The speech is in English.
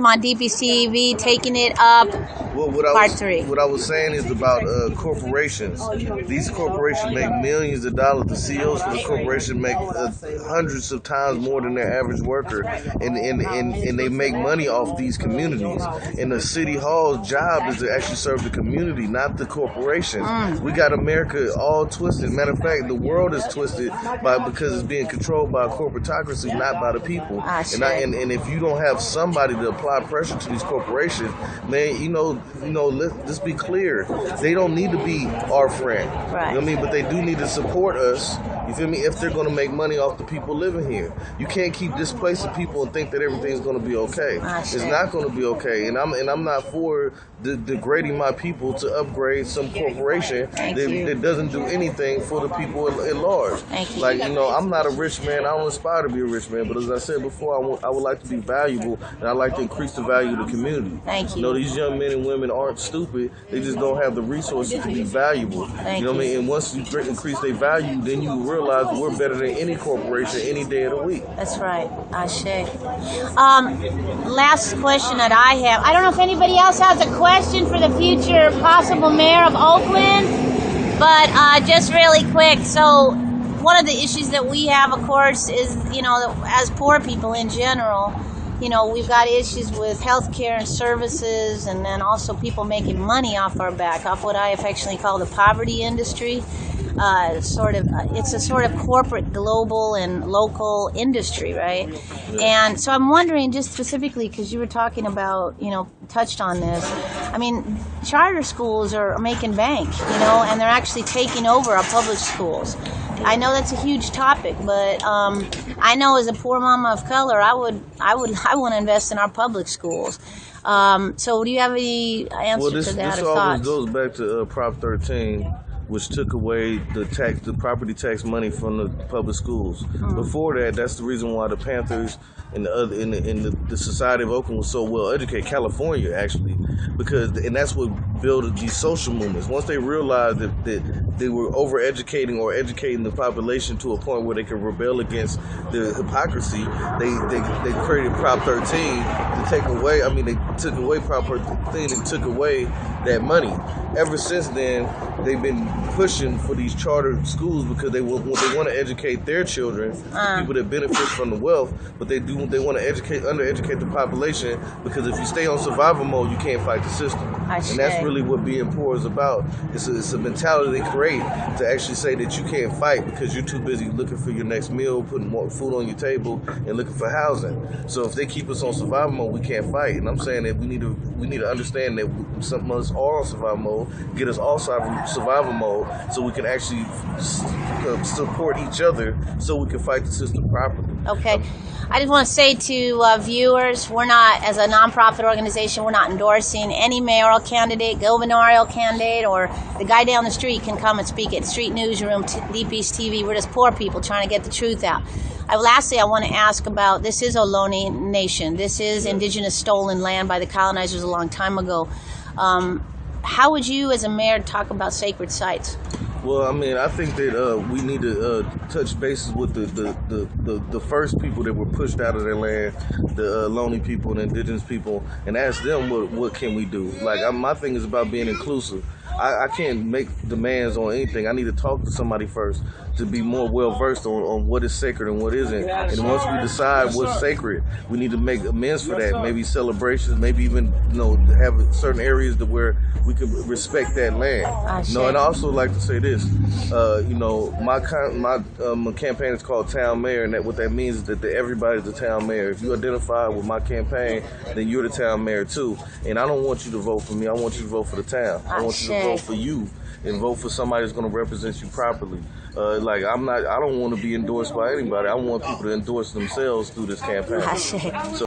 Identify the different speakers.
Speaker 1: on DPTV, taking it up.
Speaker 2: Well,
Speaker 1: Part 3.
Speaker 2: What I was saying is about corporations. These corporations make millions of dollars. The CEOs for the corporation make hundreds of times more than their average worker, and they make money off these communities. And the city hall's job is to actually serve the community, not the corporation. We got America all twisted. Matter of fact, the world is twisted because it's being controlled by a corporatocracy, not by the people. And if you don't have somebody to apply pressure to these corporations, man, let's be clear. They don't need to be our friend.
Speaker 1: Right.
Speaker 2: You know what I mean? But they do need to support us. You feel me? If they're going to make money off the people living here. You can't keep displacing people and think that everything's going to be okay. It's not going to be okay. And I'm not for degrading my people to upgrade some corporation that doesn't do anything for the people at large. Like, I'm not a rich man. I don't aspire to be a rich man. But as I said before, I would like to be valuable, and I like to increase the value of the community. These young men and women aren't stupid. They just don't have the resources to be valuable. You know what I mean? And once you increase their value, then you realize we're better than any corporation any day of the week.
Speaker 1: That's right. J.Shake. Last question that I have. I don't know if anybody else has a question for the future possible mayor of Oakland, but just really quick. So one of the issues that we have, of course, is, as poor people in general, we've got issues with healthcare and services, and then also people making money off our back, off what I affectionately call the poverty industry. It's a sort of corporate, global, and local industry, right? And so I'm wondering, just specifically, because you were talking about, touched on this. I mean, charter schools are making bank, and they're actually taking over our public schools. I know that's a huge topic, but I know as a poor mama of color, I want to invest in our public schools. So do you have any answer to that or thoughts?
Speaker 2: This always goes back to Prop 13, which took away the property tax money from the public schools. Before that, that's the reason why the Panthers and the Society of Oakland was so well educated. California, actually, and that's what built these social movements. Once they realized that they were overeducating or educating the population to a point where they could rebel against the hypocrisy, they created Prop 13 to take away. I mean, they took away Prop 13 and took away that money. Ever since then, they've been pushing for these charter schools because they want to educate their children, people that benefit from the wealth, but they want to undereducate the population, because if you stay on survival mode, you can't fight the system. And that's really what being poor is about. It's a mentality they create to actually say that you can't fight because you're too busy looking for your next meal, putting more food on your table, and looking for housing. So if they keep us on survival mode, we can't fight. And I'm saying that we need to understand that some of us are on survival mode, get us all survival mode, so we can actually support each other, so we can fight the system properly.
Speaker 1: Okay. I just want to say to viewers, we're not, as a nonprofit organization, we're not endorsing any mayoral candidate, gubernatorial candidate, or the guy down the street can come and speak at Street Newsroom, DPTV. We're just poor people trying to get the truth out. Lastly, I want to ask about, this is Ohlone Nation. This is indigenous stolen land by the colonizers a long time ago. How would you, as a mayor, talk about sacred sites?
Speaker 2: Well, I mean, I think that we need to touch bases with the first people that were pushed out of their land, the Ohlone people and indigenous people, and ask them what can we do. Like, my thing is about being inclusive. I can't make demands on anything. I need to talk to somebody first to be more well-versed on what is sacred and what isn't. And once we decide what's sacred, we need to make amends for that. Maybe celebrations, maybe even, have certain areas to where we can respect that land. And I also like to say this, my campaign is called Town Mayor, and what that means is that everybody's the town mayor. If you identify with my campaign, then you're the town mayor too. And I don't want you to vote for me. I want you to vote for the town. I want you to vote for you and vote for somebody that's going to represent you properly. I don't want to be endorsed by anybody. I want people to endorse themselves through this campaign. So